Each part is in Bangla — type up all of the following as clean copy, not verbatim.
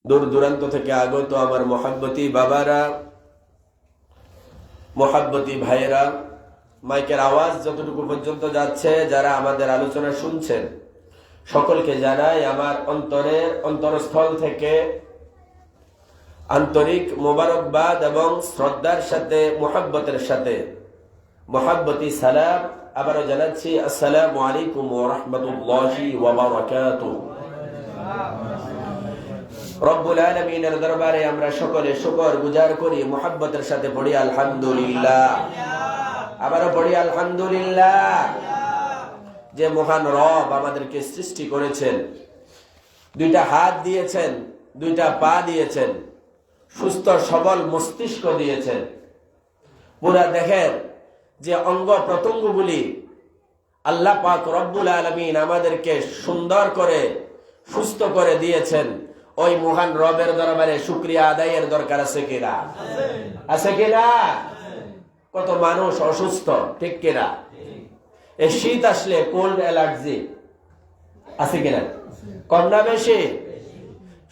দূর দূরান্ত থেকে আগত আমার মহাব্বতী বাবারা, মহাব্বতী ভাইয়েরা, মাইকের আওয়াজ যতটুকু পর্যন্ত যাচ্ছে, যারা আমাদের আলোচনা শুনছেন, সকলকে জানাই আমার অন্তরস্থল থেকে আন্তরিক মোবারকবাদ এবং শ্রদ্ধার সাথে মহাব্বতের সাথে মহাব্বতী সালাম আবারও জানাচ্ছি। আসসালামু আলাইকুম ওয়া রাহমাতুল্লাহি ওয়া বারাকাতুহু। রব্বুল আলামিনের দরবারে আমরা সকলে শুকর গুজার করি, মুহাব্বতের সাথে পড়ি আলহামদুলিল্লাহ। আবারও পড়ি আলহামদুলিল্লাহ। যে মহান রব আমাদেরকে সৃষ্টি করেছেন, দুইটা হাত দিয়েছেন, দুইটা পা দিয়েছেন, সুস্থ সবল মস্তিষ্ক দিয়েছেন, পুরা দেখেন যে অঙ্গ প্রত্যঙ্গগুলি আল্লাহ পাক রব্বুল আলামিন আমাদেরকে সুন্দর করে সুস্থ করে দিয়েছেন। ওই মহান রবের দরবারে শুকরিয়া আদায়ের দরকার আছে কিনা? আছে কিনা? কত মানুষ অসুস্থ, ঠিক কিনা? এই শীত আসলে কোল্ড অ্যালার্জি আছে কিনা? কম না বেশি?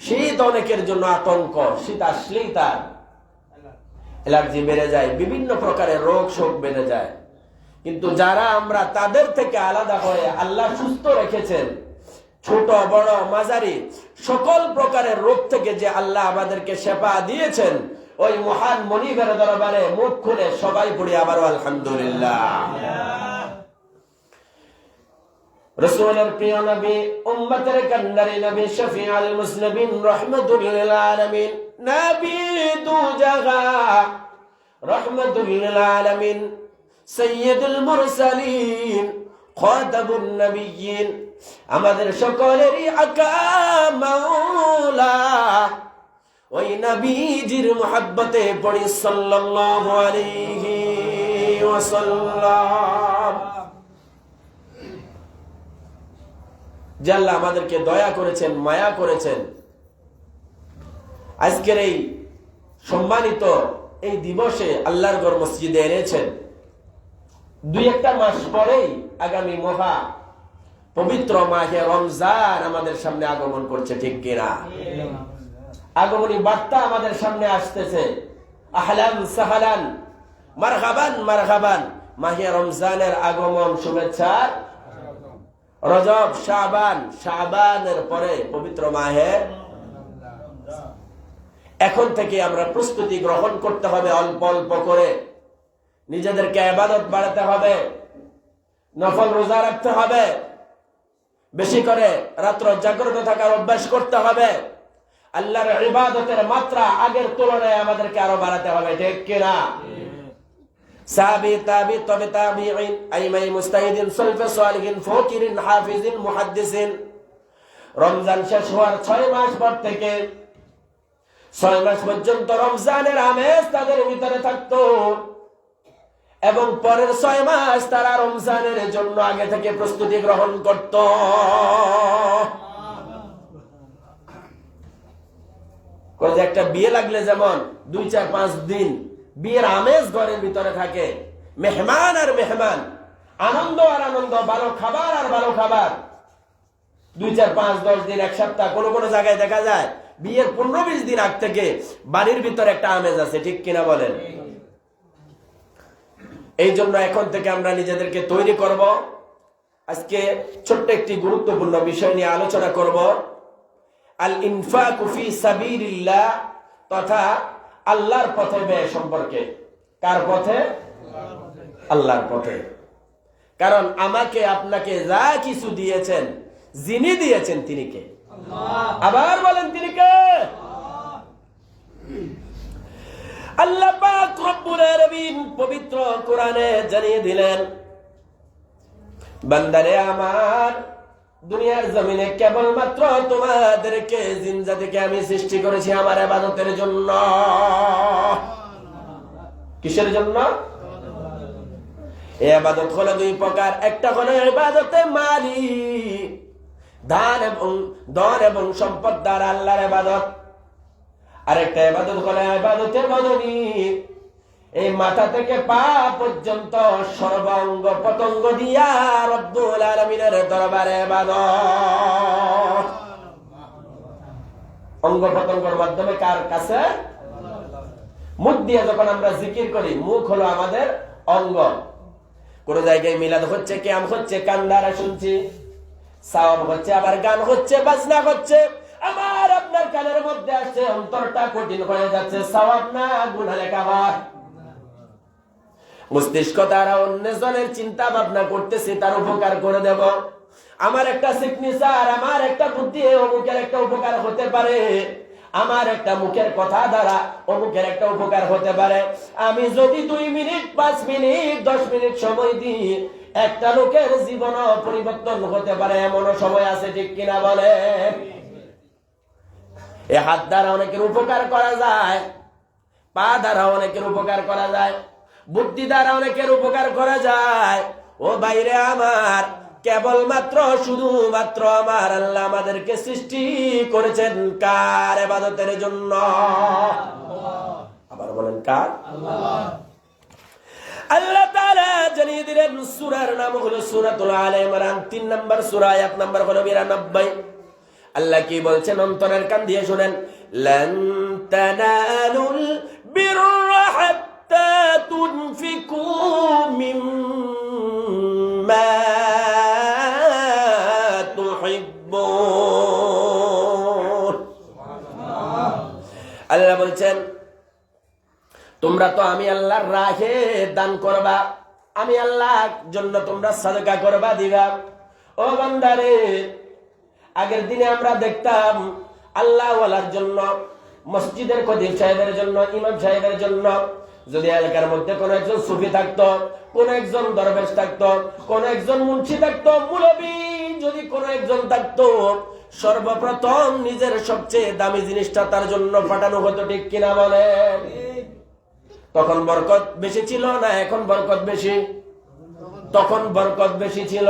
শীত অনেকের জন্য আতঙ্ক, শীত আসলেই তার অ্যালার্জি বেড়ে যায়, বিভিন্ন প্রকারের রোগ শোক বেড়ে যায়। কিন্তু যারা আমরা তাদের থেকে আলাদা হয়ে আল্লাহ সুস্থ রেখেছেন, ছোট বড় মাঝারি সকল প্রকারের রোগ থেকে যে আল্লাহ আমাদেরকে সেবা দিয়েছেন, ওই মহান মনিবের দরবারে মুখ খুলে সবাই পড়ি আবারও আলহামদুলিল্লাহ। রাসূলের প্রিয় নবী, উম্মতের কান্ডারি নবী, শফিউল মুসলিমিন, রাহমাতুল লিল আলামিন, নবী দু জাগা রাহমাতুল লিল আলামিন, সাইয়্যিদুল মুরসালিন, খাতামুন নবিয়্যিন, আমাদের সকলেরই আকা মাওলা, ওই নবীজির মুহাব্বতে পড়ি সাল্লাল্লাহু আলাইহি ওয়াসাল্লাম। যে আল্লাহ আমাদেরকে দয়া করেছেন, মায়া করেছেন, আজকের এই সম্মানিত এই দিবসে আল্লাহর ঘর মসজিদে এনেছেন। দুই একটা মাস পরেই আগামী মহা পবিত্র মাহে রমজান আমাদের সামনে আগমন করছে, ঠিক কিনা? আগমনী বার্তা আমাদের সামনে আসতেছে। আহলান সাহালান, মারহাবান মারহাবান, মাহে রমজানের আগমন, শুভেচ্ছা। রজব, শাবান, শাবানের পরে পবিত্র মাহে। এখন থেকে আমরা প্রস্তুতি গ্রহণ করতে হবে, অল্প অল্প করে নিজেদেরকে ইবাদত বাড়াতে হবে, নফল রোজা রাখতে হবে, বেশি করে রাত্র জাগ্রত থাকার অভ্যাস করতে হবে। আল্লাহর ইবাদতের মাত্রা আগের তুলনায় আমাদেরকে আরো বাড়াতে হবে, ঠিক কিনা? সাহাবী, তাবী, তবে তাবীঈন, আইমাই মুস্তাহিদিন, সলফে সালিহিন, ফকিরিন, হাফিজিন, মুহাদ্দিসিন, রমজান শেষ হওয়ার 6 মাস পর থেকে 6 মাস পর্যন্ত রমজানের আমেজ তাদের ভিতরে থাকতো, এবং পরের 6 মাস তারা রমজানের জন্য আগে থেকে প্রস্তুতি গ্রহণ করত। একটা বিয়ে লাগলে যেমন 2, 4, 5 দিন বিয়ের আমেজ ঘরের ভিতরে থাকে, মেহমান আর মেহমান, আনন্দ আর আনন্দ, ভালো খাবার আর ভালো খাবার, 2, 4, 5, 10 দিন, এক সপ্তাহ, কোন কোন জায়গায় দেখা যায় বিয়ের 15-20 দিন আগ থেকে বাড়ির ভিতরে একটা আমেজ আছে, ঠিক কিনা বলেন? এই জন্য এখন থেকে আমরা নিজেদেরকে তৈরি করব। আজকে ছোট্ট একটি গুরুত্বপূর্ণ বিষয় নিয়ে আলোচনা করব, আল ইনফাকু ফি সাবিলিল্লাহ, তথা আল্লাহর পথে ব্যয় সম্পর্কে। কার পথে? আল্লাহর পথে। কারণ আমাকে আপনাকে যা কিছু দিয়েছেন, যিনি দিয়েছেন তিনি কে? আবার বলেন, তিনি কে? আল্লাহ পাক রব্বুল আলামিন পবিত্র কোরআনে জানিয়ে দিলেন, বান্দারে আমার, দুনিয়ার জমিনে কেবলমাত্র তোমাদেরকে জিন জাতিকে আমি সৃষ্টি করেছি আমার ইবাদতের জন্য। কিসের জন্য? এই ইবাদত হলো 2 প্রকার। একটা হলো ইবাদতে মালি, ধন এবং সম্পদ দ্বারা আল্লাহর ইবাদত। আরেকটা ইবাদত হলো ইবাদতে বদনী, এই মাথা থেকে পা পর্যন্ত সর্বাঙ্গ পতঙ্গ দিয়া রব্বুল আলামিনের দরবারে ইবাদত। অঙ্গ প্রত্যঙ্গের মাধ্যমে কার কাছে? মুখ দিয়ে যখন আমরা জিকির করি, মুখ হলো আমাদের অঙ্গ। কোন জায়গায় মিলাদ হচ্ছে, কিয়াম হচ্ছে, কান দ্বারা শুনছি, সাওয়াব হচ্ছে, আবার গান হচ্ছে, বাজনা হচ্ছে, আমার আপনার কানের মধ্যে আসছে, অন্তরটা কঠিন হয়ে যাচ্ছে, সাওয়াব না গুনাহ লেখা হয়। মস্তিষ্ক দ্বারা অন্যজনের চিন্তা ভাবনা করতেছি, তার উপকার করে দেব। আমার একটা সিগনেচার, আমার একটা বুদ্ধি অমুকের একটা উপকার হতে পারে, আমার একটা মুখের কথা দ্বারা অমুকের একটা উপকার হতে পারে। আমি যদি 2 মিনিট, 5 মিনিট, 10 মিনিট সময় দিই, একটা লোকের জীবন পরিবর্তন হতে পারে, এমনও সময় আছে, ঠিক কিনা বলে? এ হাত দ্বারা অনেকের উপকার করা যায়, পা দ্বারা অনেকের উপকার করা যায়, বুদ্ধি দ্বারা অনেকের উপকার করা যায়। ও বাইরে আমার, কেবলমাত্র শুধুমাত্র আমার আল্লাহ আমাদেরকে সৃষ্টি করেছেন কার ইবাদতের জন্য? আবার বলেন কার? আল্লাহ তাআলা জানিয়ে দিলেন, সূরার নাম হলো সূরাতুল আলে ইমরান, 3 নম্বর সূরা, আয়াত নাম্বার হলো 92। আল্লাহ কি বলছেন? অন্তরের কান দিয়ে শুনেন। লান তানালুল বিররা হাত্তা তুনফিকু মিম্মা তুহিব্বুন। আল্লাহ বলছেন, তোমরা তো আমি আল্লাহর রাহে দান করবা, আমি আল্লাহর জন্য তোমরা সাদকা করবা, দিবা। ও বান্দারে, আগের দিনে আমরা দেখতাম আল্লাহ ওয়ালার জন্য, মসজিদের খতিব সাহেবের জন্য, ইমাম সাহেবের জন্য, যদি এলাকার মধ্যে কোন একজন সুফি থাকতো, কোন একজন দরবেশ থাকতো, কোন একজন মুন্সি থাকতো, মুলবি যদি কোন একজন থাকতো, সর্বপ্রথম নিজের সবচেয়ে দামি জিনিসটা তার জন্য পাঠানো হতো, ঠিক কিনা বলে? তখন বরকত বেশি ছিল না এখন বরকত বেশি? তখন বরকত বেশি ছিল,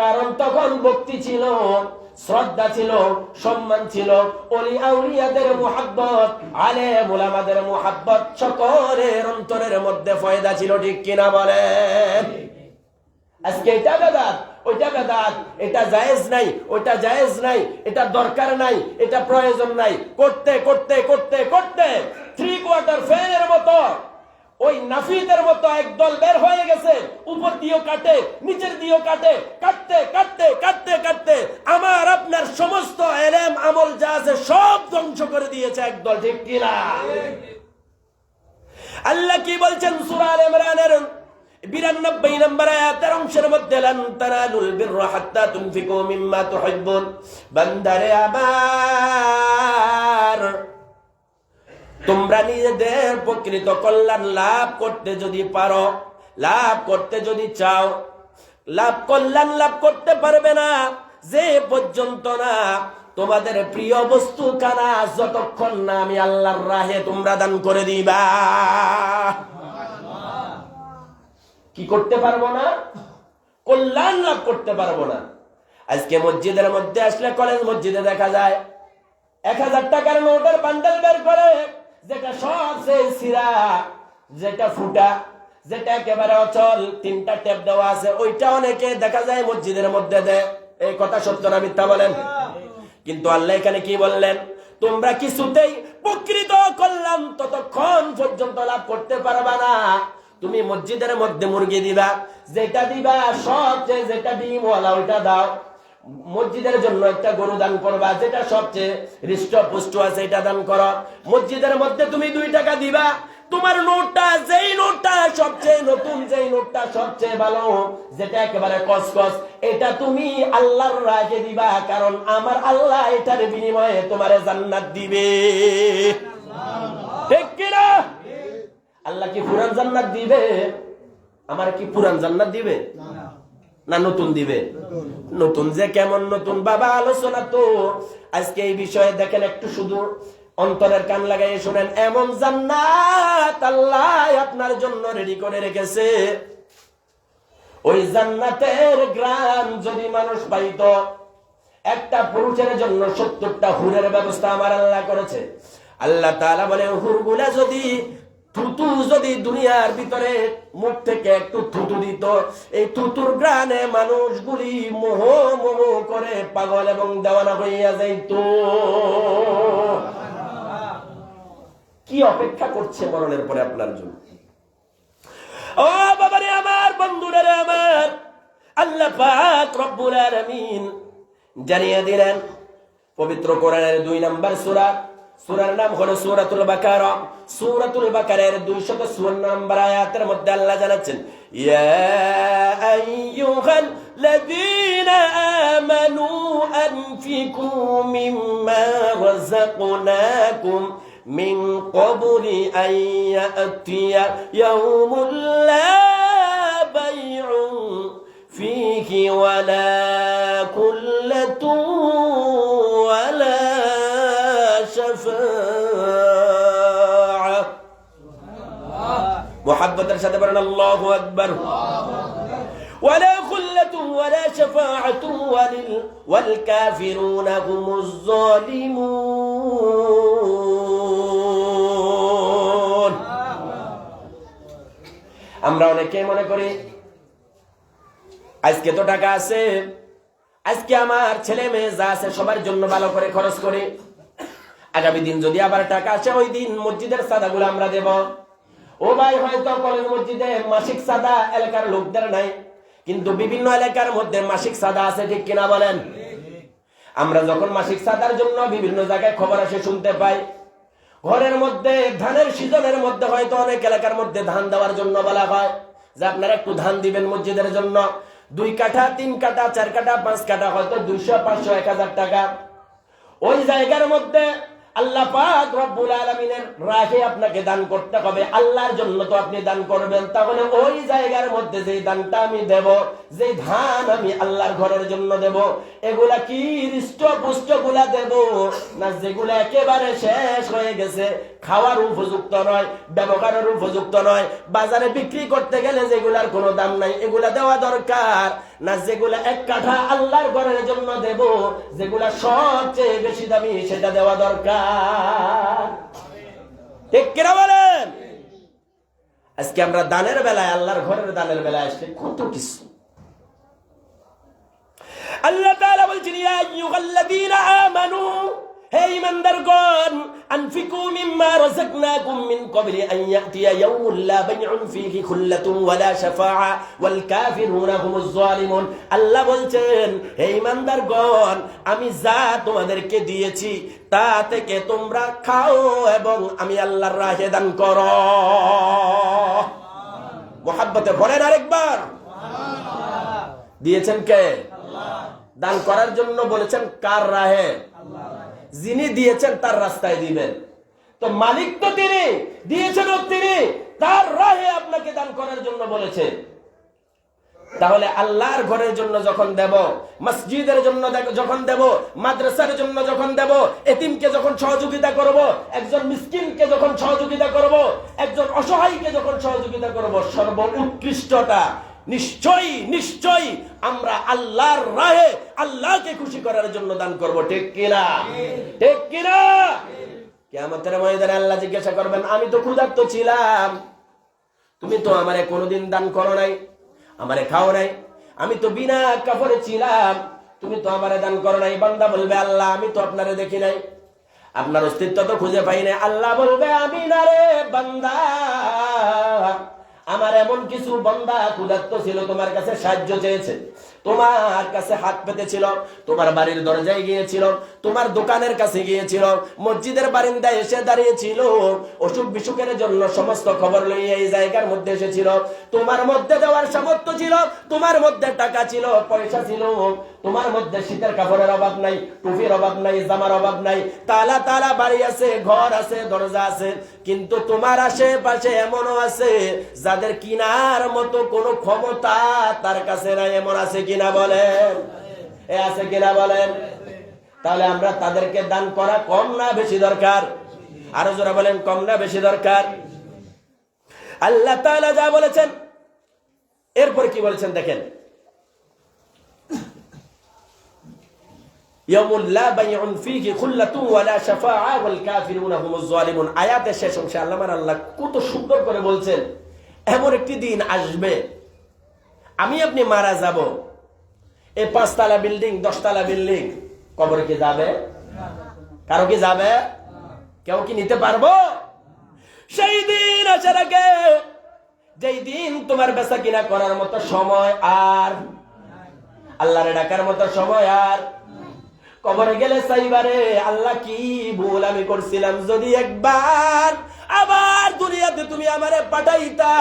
কারণ তখন ভক্তি ছিল, শ্রদ্ধা ছিল, সম্মান ছিল, ওলি আউলিয়াদের মুহাব্বত, আলেম উলামাদের মুহাব্বত সকলের অন্তরের মধ্যে ফয়দা ছিল, ঠিক কিনা বলেন? আজকে এটা বেদাত, ওইটা বেদাত, এটা জায়েজ নাই, ওইটা জায়েজ নাই, এটা দরকার নাই, এটা প্রয়োজন নাই, করতে করতে করতে করতে 3/4 ফ্যানের মতো, ওই নাফিদের মতো একদল বের হয়ে গেছে, উপর দিয়েও কাটে, নিচের দিয়েও কাটে, কাটতে কাটতে কাটতে কাটতে আমার আপনার সমস্ত ইলম আমল যা আছে সব ধ্বংস করে দিয়েছে একদল, ঠিক কিনা? আল্লাহ কি বলছেন সূরা আলে ইমরানের 92 নম্বর আয়াতের অংশের মধ্যে, লান তানালুল বিররা হাত্তা তুনফিকু মিম্মা তুহিব্বুন। বান্দারে আমার, তোমরা নিজেদের প্রকৃত কল্যাণ লাভ করতে যদি পারো, লাভ করতে যদি চাও, কল্যাণ লাভ করতে পারবে না যে পর্যন্ত না তোমাদের প্রিয় বস্তু কানা যতক্ষণ না আমি আল্লাহর রাহে তোমরা দান করে দিবা। কি করতে পারবো না? কল্যাণ লাভ করতে পারবো না। আজকে মসজিদের মধ্যে আসলে, কলেজ মসজিদে দেখা যায় 1000 টাকার নোটের বান্ডেল বের করে, যেটা সবচেয়ে ছিঁড়া, যেটা ফুটা, যেটা একেবারে অচল, 3টা টেপ দেওয়া আছে, ওইটা অনেকে দেখা যায় মসজিদের মধ্যে দেয়। এই কথা সত্য না মিথ্যা বলেন? কিন্তু আল্লাহ এখানে কি বললেন? তোমরা কিছুতেই প্রকৃত কল্যাণ ততক্ষণ পর্যন্ত লাভ করতে পারবা না তুমি মসজিদের মধ্যে মুরগি দিবা, যেটা দিবা সবচেয়ে, যেটা ডিমওয়ালা ওইটা দাও। মসজিদের জন্য একটা গরু দান করবা, যেটা সবচেয়ে হৃষ্টপুষ্ট আছে এটা দান করো। মসজিদের মধ্যে তুমি 2 টাকা দিবা, তোমার নোটটা, যেই নোটটা সবচেয়ে নতুন, যেই নোটটা সবচেয়ে ভালো, যেটা একেবারে কসকস, এটা তুমি আল্লাহর রাহে দিবা, কারণ আমার আল্লাহ এটার বিনিময়ে তোমারে জান্নাত দিবে, ঠিক কিনা? আল্লাহ কি পুরান জান্নাত দিবে? আমার কি পুরান জান্নাত দিবে না নতুন দিবে? নতুন যে কেমন নতুন বাবা, আলোচনা তো আজকে এই বিষয়ে দেখেন, একটু শুধু অন্তরের কান লাগাইয়ে শুনেন। এমন জান্নাত আল্লাহ আপনার জন্য রেডি করে রেখেছে, ওই জান্নাতের গ্রাম যদি মানুষ পাইত, একটা পুরুষের জন্য 70টা হুরের ব্যবস্থা আমার আল্লাহ করেছে। আল্লাহ তাআলা বলে, হুরগুলা যদি থুতু যদি দুনিয়ার ভিতরে মুখ থেকে একটু থুতু দিত, এই থুতুর গ্রানে মানুষগুলি মোহ মোহ করে পাগল এবং দেওয়ানা হইয়া যাইত। কি অপেক্ষা করছে মরণের পরে আপনার জন্য? ও বাবারে আমার, বন্ধুরা আমার, আল্লাহ পাক রব্বুল আলামিন জানিয়ে দিলেন পবিত্র কোরআনের 2 নম্বর সূরা, সূরার নাম হলো সূরাতুল বাকারা। সূরাতুল বাকারার 254 নম্বর আয়াতের মধ্যে আল্লাহ জানাচ্ছেন, ইয়া আইয়ুহাল্লাযীনা আমানু আনফিকু মিম্মা রাযাকনাকুম মিন ক্বাবলি আন ইয়াতিয়া ইয়াউমুল লা বাইউন ফীহি ওয়ালা কুল্লাতুন ওয়ালা শাফাআহ। মুহাব্বতের সাথে বলেন আল্লাহু আকবার। ওয়ালা কুল্লাতুন ওয়ালা শাফাআতুন ওয়াল কাফিরুনা হুমুজ যালিমুন। আমরা অনেকে মনে করি আজকে তো টাকা আছে, আজকে আমার ছেলে মেয়ে যা আছে সবার জন্য ভালো করে খরচ করি, আগামী দিন যদি আবার টাকা আসে ওই দিন মসজিদের চাঁদাগুলো আমরা দেব। ও ভাই, হয়তো কলেজ মসজিদে মাসিক চাঁদা এলাকার লোকদের নাই, কিন্তু বিভিন্ন এলাকার মধ্যে মাসিক চাঁদা আছে, ঠিক কিনা বলেন? আমরা যখন মাসিক চাঁদার জন্য বিভিন্ন জায়গায় খবর আসে শুনতে পাই, ঘরের মধ্যে ধানের সিজনের মধ্যে হয়তো অনেক এলাকার মধ্যে ধান দেওয়ার জন্য বলা হয় যে আপনারা একটু ধান দিবেন মসজিদের জন্য। 2 কাঠা 3 কাঠা 4 কাঠা 5 কাঠা হয়তো 200 500 1000 টাকা। ওই জায়গার মধ্যে আল্লাহ পাক রব্বুল আলামিনের রাহে আপনাকে দান করতে হবে, আল্লাহর জন্য তো আপনি দান করবেন। তাহলে ওই জায়গার মধ্যে যে দানটা আমি দেব, যে ধান আমি আল্লাহর ঘরের জন্য দেব, এগুলা কি হৃষ্টপুষ্ট গুলা দেব না যেগুলা একেবারে শেষ হয়ে গেছে, খাওয়ার উপযুক্ত নয়, ব্যবহারের উপযুক্ত নয়, বাজারে বিক্রি করতে গেলে যেগুলার কোনো দাম নাই, এগুলা দেওয়া দরকার না যেগুলা 1 কাঠা আল্লাহর ঘরের জন্য দেব, যেগুলা সবচেয়ে বেশি দামি সেটা দেওয়া দরকার। ঠিক কিনা বলেন? আজকে আমরা দানের বেলায়, আল্লাহর ঘরের দানের বেলায় আসলে কত কিছু। আল্লাহ তাআলা বলছেন, ইয়া আইয়ুহাল্লাযীনা আমানু, হে ঈমানদারগণ, আনফিকু মিম্মা রাযাকনাকুম মিন ক্বাবলি আন ইয়াতিয়া ইয়াউমুল লা বাইউন ফীহি খুল্লাতুন ওয়ালা শাফাআ ওয়াল কাফিরুনা হুমুজ যালিমুন। আল্লাহ বলছেন, হে ঈমানদারগণ, আমি যা তোমাদেরকে দিয়েছি তা থেকে তোমরা খাও এবং আমি আল্লাহর রাহে দান করো। মুহাব্বতে বলেন আরেকবার, দিয়েছেন কে? আল্লাহ। দান করার জন্য বলেছেন কার রাহে? আল্লাহ। যিনি দিয়েছেন তার রাস্তায় দিবেন, তো মালিক তো তিনি, দিয়েছেন তিনি, তার রাহে আপনাকে দান করার জন্য বলেছেন। তাহলে আল্লাহর ঘরের জন্য যখন দেব, মসজিদের জন্য যখন দেব, মাদ্রাসার জন্য যখন দেব, এতিমকে যখন সহযোগিতা করব, একজন মিসকিনকে যখন সহযোগিতা করব, একজন অসহায়কে যখন সহযোগিতা করব, সর্বোৎকৃষ্টটা নিশ্চয়ই নিশ্চয়ই আমরা আল্লাহর রাহে আল্লাহকে খুশি করার জন্য দান করব। ঠিক কিনা? ঠিক কিনা? কিয়ামতের ময়দানে আল্লাহ জিজ্ঞাসা করবেন, আমি তো ক্ষুধার্ত ছিলাম, তুমি তো আমারে কোনোদিন দান করো নাই, আমারে খাও নাই, আমি তো বিনা কাপড়ে ছিলাম, তুমি তো আমারে দান করো নাই। বান্দা বলবে, আল্লাহ আমি তো আপনারে দেখি নাই, আপনার অস্তিত্ব তো খুঁজে পাই নাই। আল্লাহ বলবে, আমি না রে বান্দা, আমার এমন কিছু বান্দা ক্ষুধার্ত ছিল, তোমার কাছে সাহায্য চেয়েছে, তোমার কাছে হাত পেতেছিল, তোমার বাড়ির দরজায় গিয়েছিল, তোমার দোকানের কাছে গিয়েছিল, মসজিদের বারিন্দায় এসে দাঁড়িয়েছিল, অসুখ বিসুখের জন্য সমস্ত খবর লইয়ে এই জায়গার মধ্যে এসেছিল। তোমার মধ্যে দেওয়ার সামর্থ্য ছিল, তোমার মধ্যে টাকা ছিল, পয়সা ছিল, তোমার মধ্যে শীতের কাপড়ের অভাব নাই, টুপির অভাব নাই, জামার অভাব নাই, তালা তালা বাড়ি আছে, ঘর আছে, দরজা আছে, কিন্তু তোমার আশেপাশে এমনও আছে যাদের কিনার মতো কোনো ক্ষমতা তার কাছে নাই, এমন আছে কিনা বলেন? আছে কিনা বলেন? তাহলে আমরা তাদেরকে দান করা কম না বেশি দরকার? আরো জোরে বলেন, কম না বেশি দরকার? আল্লাহ তাআলা যা বলেছেন, এরপর কি বলেছেন দেখেন, ইয়াউমুল লা বাইউন ফীহি খুল্লাতুন ওয়ালা শাফাআ ওয়াল কাফিরুনা হুমুজ জালিমুন। আয়াতের শেষ অংশে আল্লাহ কত সুন্দর করে বলছেন, এমন একটি দিন আসবে আমি আপনি মারা যাব, এই 5 তলা বিল্ডিং 10 তলা বিল্ডিং কবরে কি যাবে? কারো কি যাবে? কেউ কি নিতে পারবো? সেই দিন আসার আগে, যেই দিন তোমার বেচা কিনা করার মতো সময় আর আল্লাহরে ডাকার মতো সময় আর, কবরে গেলে চাইবারে আল্লাহ কি ভুল আমি করছিলাম, যদি একবার আবার দুনিয়াতে তুমি আমারে পাঠাইতা,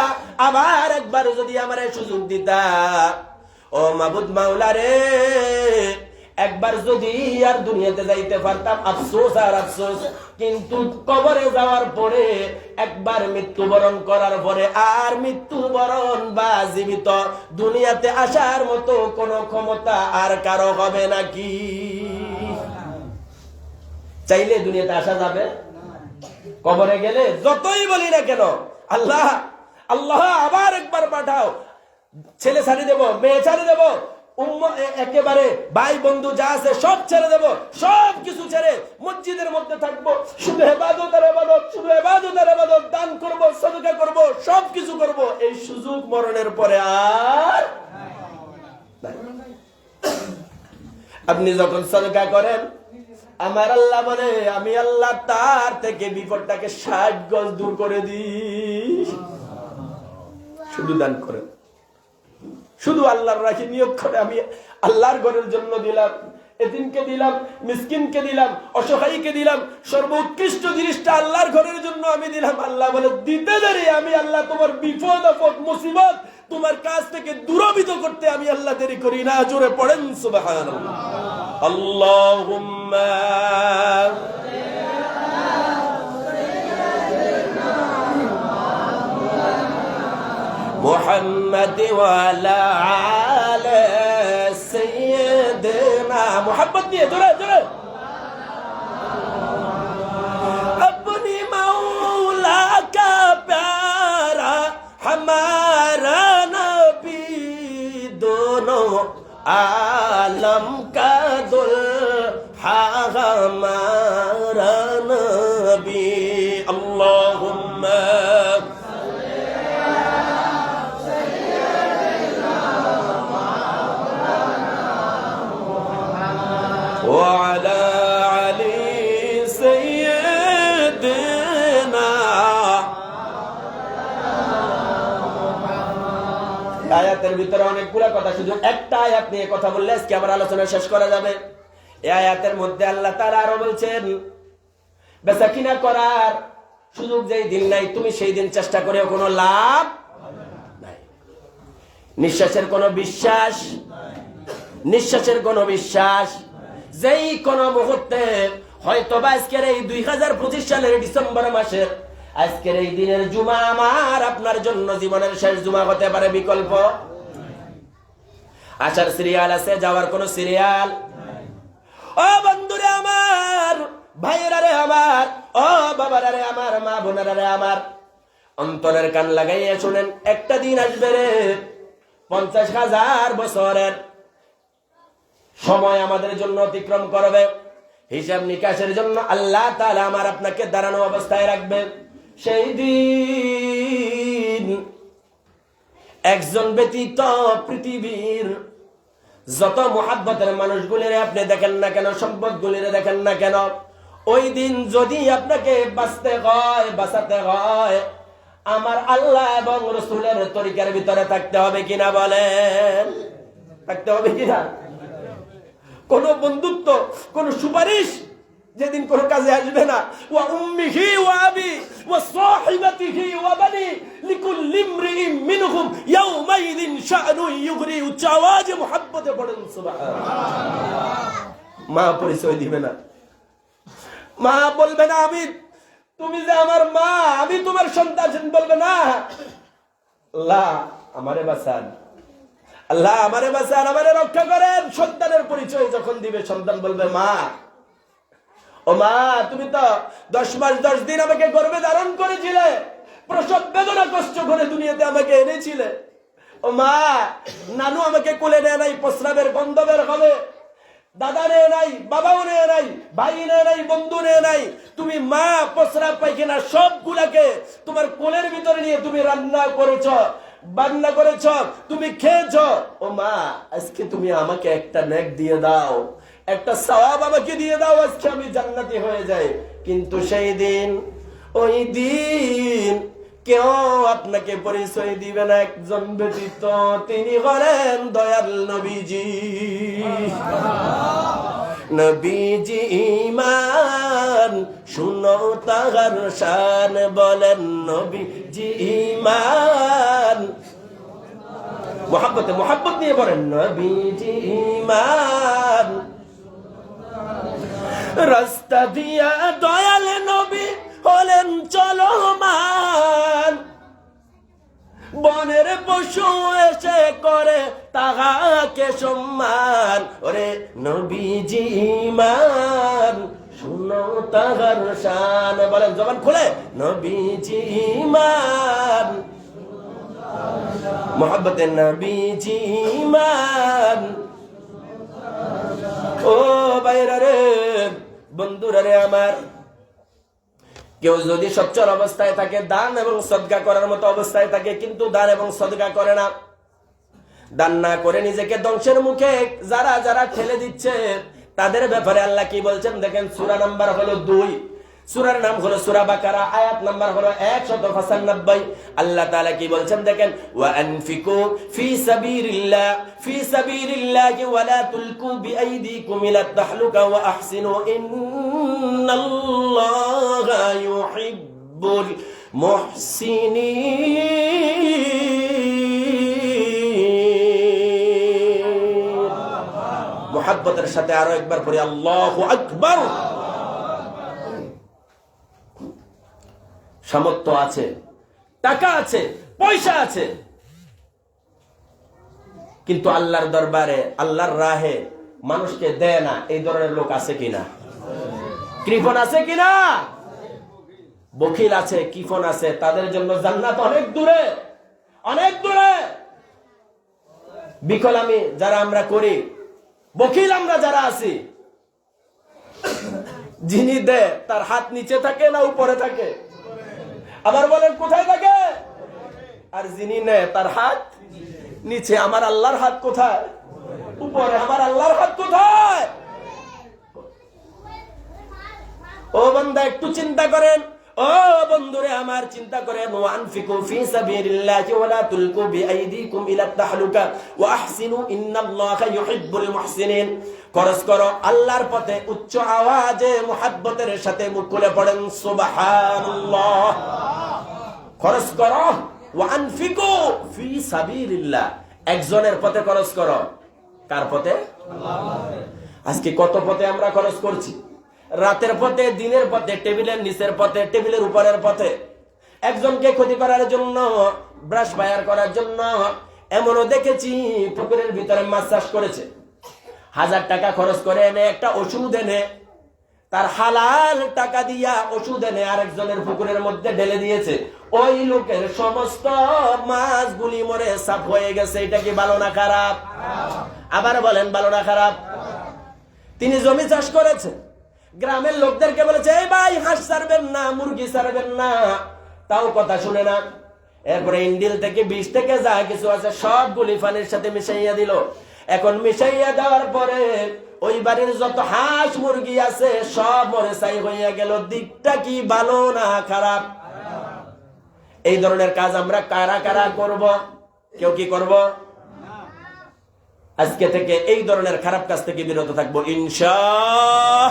আবার একবার যদি আমারে সুযোগ দিতা, ও মাবুদ মাওলা রে, একবার যদি আর দুনিয়াতে যাইতে পারতাম, আফসোস আর আফসোস। কিন্তু কবরে যাওয়ার পরে, একবার মৃত্যুবরণ করার পরে আর মৃত্যুবরণ বা জীবিত দুনিয়াতে আসার মতো কোনো ক্ষমতা আর কারো হবে নাকি? চাইলে দুনিয়াতে আসা যাবে? কবরে গেলে যতই বলি না কেন, আল্লাহ আল্লাহ আবার একবার পাঠাও, ছেলে ছাড়ি দেব, মেয়ে ছাড়ি দেব, একেবারে ভাই বন্ধু যা আছে সব ছেড়ে দেব, সব কিছু ছেড়ে মসজিদের মধ্যে থাকবো, শুধু ইবাদত আর ইবাদত, শুধু ইবাদত আর ইবাদত, দান করব, সাদকা করব, সব কিছু করব। এই সুযোগ মরণের পরে আর নাই। আপনি যখন সাদকা করেন, আমার আল্লাহ বলে আমি আল্লাহ তার থেকে বিপদটাকে 60 গজ দূর করে দিই। শুধু দান করেন, শুধু আল্লাহর রাখি নিয়োগ করে, আমি আল্লাহর ঘরের জন্য দিলাম, এতিমকে দিলাম, মিসকিনকে দিলাম, অসহায়কে দিলাম, সর্বোৎকৃষ্ট জিনিসটা আল্লাহর ঘরের জন্য আমি দিলাম। আল্লাহ বলে দিতে দেরি, আমি আল্লাহ তোমার বিপদ আপদ মুসিবত তোমার কাছ থেকে দূরীভূত করতে আমি আল্লাহ দেরি করি না। জোরে পড়েন সুবহানাল্লাহ। আল্লাহুম্মা মুহাম্মাদ ওয়া আলা আলি সাইয়্যিদিনা, মুহাম্মদ দিয়ে জোরে জোরে। अपनी मौला का प्यारा हमारा नबी, दोनों आलम का दुल्हा हमारा नबी। अल्लाहुम्मा وعلى علي سيدنا। আয়াতের ভিতরে অনেকগুলো কথা, শুধু একটা আয়াত নিয়ে কথা বললে আজকে আমার আলোচনা শেষ করা যাবে। এই আয়াতের মধ্যে আল্লাহ তাআলা আরো বলছেন, বেচা কিনা করার সুযোগ যেই দিন নাই, তুমি সেই দিন চেষ্টা করেও কোনো লাভ নাই। নিঃশ্বাসের কোনো বিশ্বাস, নিঃশ্বাসের কোনো বিশ্বাস, যেই কোন মুহূর্তে হয়তো বা আজকের এই 2025 সালের ডিসেম্বর মাসের আজকের এই দিনের জুমা আমার আপনার জন্য জীবনের শেষ জুমা হতে পারে। বিকল্প আসার সিরিয়াল আছে, যাওয়ার কোন সিরিয়াল। ও বন্ধুরে আমার, ভাইয়েরা রে আমার, ও বাবারা রে আমার, মা বোনেরা রে আমার, অন্তরের কান লাগাইয়া শুনেন, একটা দিন আসবে রে 50,000 বছরের সময় আমাদের জন্য অতিক্রম করবে। হিসাব নিকাশের জন্য আল্লাহ তাআলা আমার আপনাকে দাঁড়ানো অবস্থায় রাখবে। সেই দিন একজন ব্যতীত পৃথিবীর যত মুহাব্বতের মানুষগুলিরে আপনি দেখেন না কেন, সম্পদগুলিরে দেখেন না কেন, ওই দিন যদি আপনাকে বাঁচতে হয়, বাঁচাতে হয়, আমার আল্লাহ এবং রাসূলের তরিকার ভিতরে থাকতে হবে কিনা বলেন? থাকতে হবে কিনা? কোন বন্ধুত্ব, কোন সুপারিশ যেদিন কোন কাজে আসবে না। ওয়া উম্মিহি ওয়া আবি ওয়া সাহিবাতিহি ওয়া বানি লিকুল্লি ইমরিইন মিনহুম ইয়াওমাইযিন শাআনুন ইউগরি। উচ্চ আওয়াজে মুহাব্বতে পড়েন সুবহানাল্লাহ। মা পরিচয় দিবে না, মা বলবে না আমি, তুমি যে আমার মা, আমি তোমার সন্তান, বলবে না আল্লাহ আমারে বাঁচান, আল্লাহ আমারে বাঁচান, আমারে রক্ষা করেন। সন্তানের পরিচয় যখন দিবে, সন্তান বলবে মা, ও মা তুমি তো 10 মাস 10 দিন আমাকে গর্ভে ধারণ করেছিলে, প্রসব বেদনা কষ্ট করে দুনিয়াতে আমাকে এনেছিলে। ও মা, নানু আমাকে কোলে নেয় নাই, প্রস্রাবের গন্ধ বের হবে, দাদা নেয় নাই, বাবাও নেয় নাই, ভাই নেয় নাই, বন্ধু নেয় নাই, তুমি মা পসরা পায়খানা সবগুলাকে তোমার কোলের ভিতরে নিয়ে তুমি রান্না করেছ, বান্না করেছ, তুমি খেয়েছ। ও মা, আজকে তুমি আমাকে একটা নেক দিয়ে দাও, একটা সওয়াব আমাকে দিয়ে দাও, আজকে আমি জান্নাতি হয়ে যাই। কিন্তু সেই দিন, ওই দিন কেউ আপনাকে পরিচয় দিবে না একজন ব্যতীত, তিনি হলেন দয়াল নবীজি। নবীজি ঈমান শুনো তাহার শান, বলেন নবীজি ঈমান। মোহাব্বতে মোহাব্বত নিয়ে বলেন নবীজি ঈমান। রাস্তা দিয়া দয়াল নবী হলেন চলমান, বনের পশু এসে করে তাহাকে সম্মান। ওরে নবীজি ঈমান শুনো তাহার শান, বলেন জবান খুলে নবীজি ঈমান। মোহাব্বতে নবীজি ঈমান। ও ভাইরা রে, বন্ধুরা রে আমার, কেউ যদি সচ্ছল অবস্থায় থাকে, দান এবং সদকা করার মতো অবস্থায় থাকে, কিন্তু দান এবং সদকা করে না, দান না করে নিজেকে ধ্বংসের মুখে যারা যারা ঠেলে দিচ্ছে, তাদের ব্যাপারে আল্লাহ কি বলছেন দেখেন। সূরা নাম্বার হলো 2, সূরার নাম হলো সূরা বাকারা, আয়াত নাম্বার হলো 195। আল্লাহ তাআলা কি বলছেন দেখেন, ওয়া আনফিকু ফি সাবিলিল্লাহ ফি সাবিলিল্লাহি ওয়া লা তুলকু বিআইদিকুম ইলা তাহলুকা ওয়া আহসিনু ইন্নাল্লাহা ইউহিব্বুল মুহসিনিন। মুহাব্বতের সাথে আরো একবার পড়ি আল্লাহু আকবার। সামর্থ্য আছে, টাকা আছে, পয়সা আছে, কিন্তু আল্লাহর দরবারে, আল্লাহর রাহে মানুষকে দেয় না, এই ধরনের লোক আছে কিনা? কৃপণ আছে কিনা? বখিল আছে, কৃপণ আছে, তাদের জন্য জান্নাত অনেক দূরে, অনেক দূরে। বিকলামি যারা আমরা করি, বখিল আমরা যারা আছি, যিনি দেয় তার হাত নিচে থাকে না উপরে থাকে? আবার বলেন কোথায় থাকে? আর যিনি নেয় তার হাত নিচে। আমার আল্লাহর হাত কোথায়? উপরে। আমার আল্লাহর হাত কোথায়? ও বান্দা, একটু চিন্তা করেন। ও বন্ধুরে আমার, চিন্তা করেন। ওয়ানফিকু ফি সাবিলিল্লাহি ওয়া লা তুলকু বিআইদিকুম ইলা তাহলুকা ওয়া আহসিনু ইন্নাল্লাহা ইউহিব্বুল মুহসিনিন। খরচ করো আল্লাহর পথে, উচ্চ আওয়াজে মুহাব্বতের সাথে মুখ খুলে পড়েন সুবহানাল্লাহ। খরচ করো, ওয়ানফিকু ফি সাবিলিল্লাহ, একজনের পথে খরচ করো। কার পথে? আজকে কত পথে আমরা খরচ করছি? রাতের পথে, দিনের পথে, টেবিলের নিচের পথে, টেবিলের উপরের পথে, একজনকে ক্ষতি করার জন্য, ব্রাশ ফায়ার করার জন্য। এমনও দেখেছি পুকুরের ভিতরে মাছ চাষ করেছে, 1000 টাকা খরচ করে এনে একটা ওষুধ এনে, তার হালাল টাকা দিয়া ওষুধ এনে আরেকজনের পুকুরের মধ্যে ঢেলে দিয়েছে। ওই লোকের সমস্ত মাছগুলি মরে সাফ হয়ে গেছে। এটা কি ভালো না খারাপ? আবার বলেন, ভালো না খারাপ? তিনি জমি চাষ করেছে, গ্রামের লোকদেরকে বলেছে, এই ভাই হাঁস ছাড়বেন না, মুরগি ছাড়বেন না, তাও কথা শুনে না। এরপরে ইন্ডিল থেকে 20 থেকে যা কিছু আছে সবগুলি পানির সাথে মিশাইয়া দিল। এখন মিশাইয়া দেওয়ার পরে ওই বাড়ির যত হাঁস মুরগি আছে সব মরে ছাই হইয়া গেল। দিকটা কি ভালো না খারাপ? এই ধরনের কাজ আমরা কারা কারা করব? কেউ কি করব? আজকে থেকে এই ধরনের খারাপ কাজ থেকে বিরত থাকবো ইনশাআল্লাহ।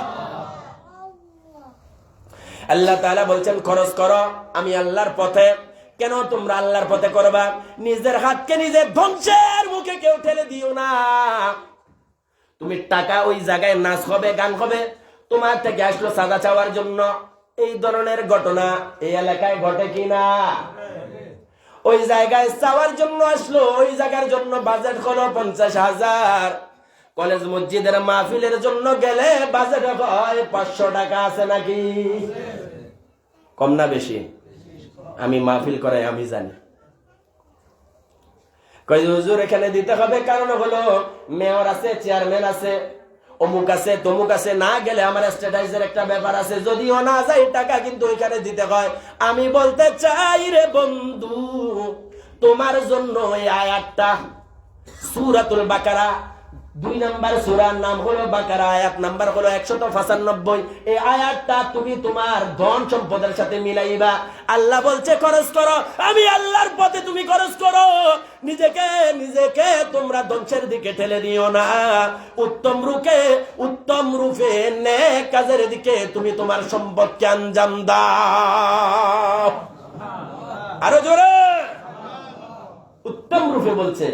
আল্লাহ তাআলা বলছেন, খরচ করো আমি আল্লাহর পথে। কেন তোমরা আল্লাহর পথে করবা? নিজের হাতকে নিজে ধ্বংসের মুখে কেউ ঠেলে দিও না। তুমি টাকা ওই জায়গায় নাচ হবে, গান হবে, তোমার থেকে আসলো সাদা চাওয়ার জন্য। এই ধরনের ঘটনা এই এলাকায় ঘটে কিনা? ওই জায়গায় চাওয়ার জন্য আসলো, ওই জায়গার জন্য বাজেট হলো 50,000। কলেজ মসজিদের মাহফিলের জন্য গেলে বাজেট হয় 500 টাকা। আছে নাকি? কম না বেশি? আমি মাহফিল করাই, আমি জানি। কই হুজুর এখানে দিতে হবে, কারণ হলো মেয়র আছে, চেয়ারম্যান আছে, অমুক আছে তমুক আছে, না গেলে আমার স্ট্যাটাসের একটা ব্যাপার আছে, যদিও না যাই টাকা কিন্তু ওইখানে দিতে হয়। আমি বলতে চাই রে বন্ধু, তোমার জন্য এই আয়াতটা সূরাতুল বাকারা 2 নম্বর সূরার নাম হলো বাকারা, আয়াত নাম্বার হলো 195। এই আয়াতটা তুমি তোমার ধন সম্পদের সাথে মিলাইবা। আল্লাহ বলছে খরচ করো, আমি আল্লাহর পথে তুমি খরচ করো। নিজেকে তোমরা ধ্বংসের দিকে ঠেলে দিও না, উত্তম রূপে নেক কাজের দিকে তুমি তোমার সম্পদকে আঞ্জাম দাও। আরো জোরে, উত্তম রূপে বলছে,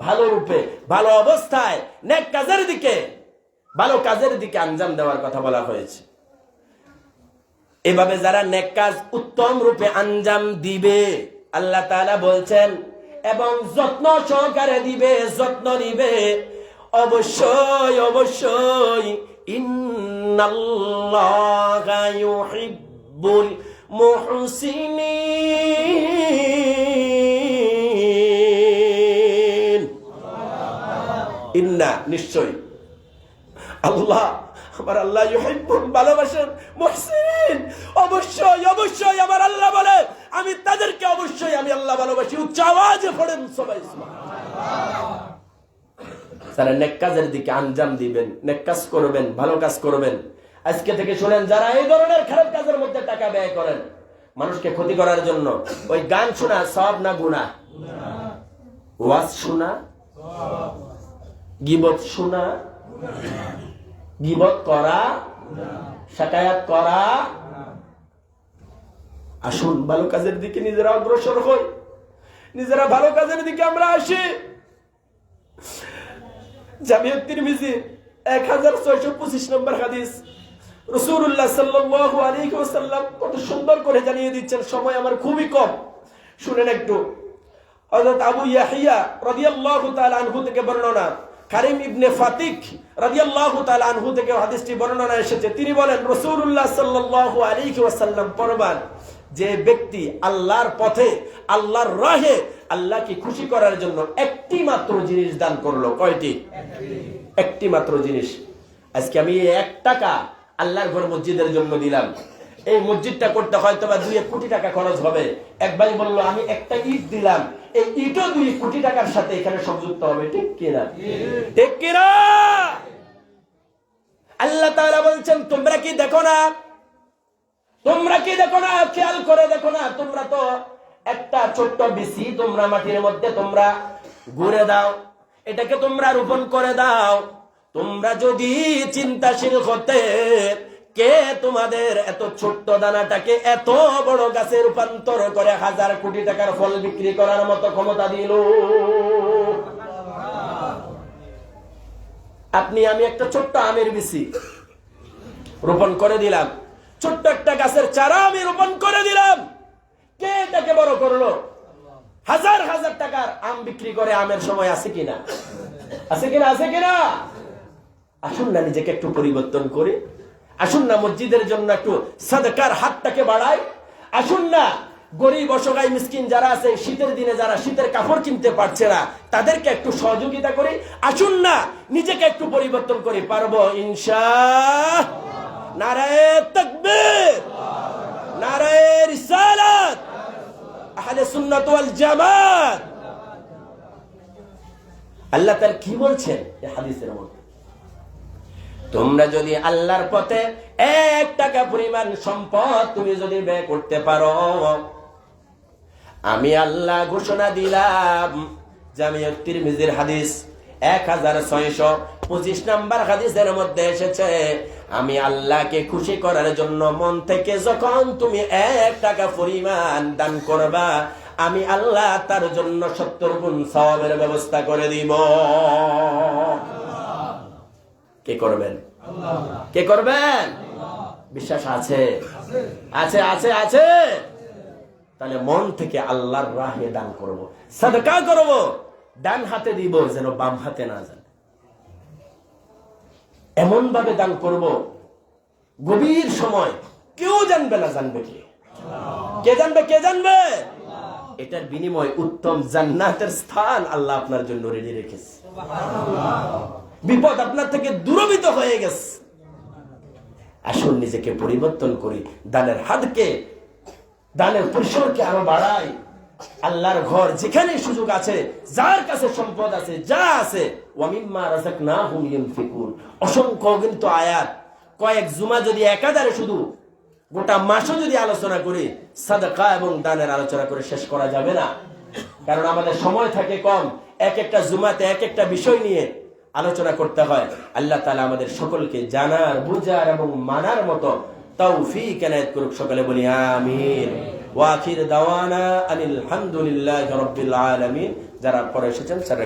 ভালো রূপে, ভালো অবস্থায়, নেক কাজের দিকে, ভালো কাজের দিকে আঞ্জাম দেওয়ার কথা বলা হয়েছে। এভাবে যারা নেক কাজ উত্তম রূপে আঞ্জাম দিবে, আল্লাহ তাআলা বলছেন, এবং যত্ন সহকারে দিবে, যত্ন নিবে, অবশ্যই ইন্নাল্লাহা ইউহিব্বুল মুহসিনিন। ইন্না, নিশ্চয়, আল্লাহ, আমার আল্লাহ ইউহিব্বুল, ভালোবাসেন, মুহসিনিন, অবশ্যই আমার আল্লাহ বলে আমি তাদেরকে অবশ্যই আমি আল্লাহ ভালোবাসি। উচ্চ আওয়াজে পড়েন সবাই সুবহানাল্লাহ। যারা নেক কাজের দিকে আঞ্জাম দিবেন, নেক কাজ করবেন, ভালো কাজ করবেন। আজকে থেকে শুনেন, যারা এই ধরনের খারাপ কাজের মধ্যে টাকা ব্যয় করেন মানুষকে ক্ষতি করার জন্য, ওই গান শোনা সওয়াব না গুনাহ? ওয়াজ শোনা, গীবত শোনা, গীবত করা, শাকায়াত করা। আসুন ভালো কাজের দিকে নিজেরা অগ্রসর হই, নিজেরা ভালো কাজের দিকে আমরা আসি। জামিউত তিরমিজি 1625 নম্বর হাদিস, রাসূলুল্লাহ সাল্লাল্লাহু আলাইহি ওয়াসাল্লাম কত সুন্দর করে জানিয়ে দিচ্ছেন। সময় আমার খুবই কম, শুনেন একটু। হযরত আবু ইয়াহইয়া রাদিয়াল্লাহু তাআলা আনহু থেকে বর্ণনা, কারিম ইবনে ফাতিক রাদিয়াল্লাহু তাআলা আনহু থেকে হাদিসটি বর্ণনা এসেছে। তিনি বলেন, রাসূলুল্লাহ সাল্লাল্লাহু আলাইহি ওয়াসাল্লাম ফরমান, যে ব্যক্তি আল্লাহর পথে, আল্লাহর রাহে আল্লাহকে খুশি করার জন্য একটি মাত্র জিনিস দান করলো। কয়টি? একটি মাত্র জিনিস। আজকে আমি 1 টাকা আল্লাহর ঘর মসজিদের জন্য দিলাম, এই মসজিদটা করতে হয়তো বা 2 কোটি টাকা খরচ হবে। এক ভাই বললো আমি একটা ইট দিলাম, এই ইটও 2 কোটি টাকার সাথে এখানে সংযুক্ত হবে। ঠিক কিনা? ঠিক কিনা? আল্লাহ তাআলা বলছেন, তোমরা কি দেখো না, খেয়াল করে দেখো না, তোমরা তো একটা ছোট্ট বিচি তোমরা মাটির মধ্যে তোমরা ঘুরে দাও, এটাকে তোমরা রোপণ করে দাও। তোমরা যদি চিন্তাশীল হতে, কে তোমাদের এত ছোট্ট দানাটাকে এত বড় গাছে রূপান্তর করে 1000 কোটি টাকার ফল বিক্রি করার মতো ক্ষমতা দিল? আপনি আমি একটা ছোট্ট আমের বিচি রোপণ করে দিলাম, ছোট্ট একটা গাছের চারা আমি রোপণ করে দিলাম, কে এটাকে বড় করলো? 1000 টাকার আম বিক্রি করে আমের সময় আছে কিনা? আছে কিনা? আসুন না নিজেকে একটু পরিবর্তন করি, আসুন না মসজিদের জন্য একটু সাদকার হাতটাকে বাড়াই, আসুন না গরিব অসহায় মিসকিন যারা আছে, শীতের দিনে যারা শীতের কাপড় কিনতে পারছে না, তাদেরকে একটু সহযোগিতা করি। আসুন না নিজেকে একটু পরিবর্তন করি, পারবো ইনশাআল্লাহ। নারায়ে তাকবীর, নারায়ে রিসালাত, আহলে সুন্নাত ওয়াল জামাত। আল্লাহ তাআলা কি বলছেন এই হাদিসের মধ্যে? তোমরা যদি আল্লাহর পথে 1 টাকা পরিমাণ সম্পদ তুমি যদি ব্যয় করতে পারো, আমি আল্লাহ ঘোষণা দিলাম। জামিউত তিরমিজির হাদিস 1625 নম্বর হাদিসের মধ্যে এসেছে, আমি আল্লাহকে খুশি করার জন্য মন থেকে যখন তুমি 1 টাকা পরিমাণ দান করবা, আমি আল্লাহ তার জন্য 70 গুণ সওয়াবের ব্যবস্থা করে দিব। কে করবেন? কে করবেন? বিশ্বাস আছে? আছে। তাহলে মন থেকে আল্লাহর রাহে দান করব, সাদকা করব, ডান হাতে দিব যেন বাম হাতে না জানে, এমন ভাবে দান করব গভীর সময় কেউ জানবে না। জানবে কে জানবে? এটার বিনিময় উত্তম জান্নাতের স্থান আল্লাহ আপনার জন্য রেডি রেখেছে। বিপদ আপনার থেকে দূরীভূত হয়ে গেছে। আসুন নিজেকে পরিবর্তন করি, দানের হাতকে, দানের পরিসরকে আরো বাড়াই। আল্লাহর ঘর যেখানে সুযোগ আছে, যার কাছে সম্পদ আছে, যা আছে, ওয়ামিম্মা রাযাকনাহুম ইউনফিকুন। অসংখ্য কিন্তু আয়াত, কয়েক জুমা যদি একাধারে শুধু গোটা মাসও যদি আলোচনা করি, সাদাকা এবং দানের আলোচনা করে শেষ করা যাবে না। কারণ আমাদের সময় থাকে কম, এক একটা জুমাতে এক একটা বিষয় নিয়ে আলোচনা করতে হয়। আল্লাহ তাআলা আমাদের সকলকে জানার, বুঝার এবং মানার মতো তৌফিক এনায়েত করুক। সকলে বলি আমিন। ওয়া আখির দাওয়ানা আনিল হামদুলিল্লাহি রাব্বিল আলামিন। যারা পরে এসেছেন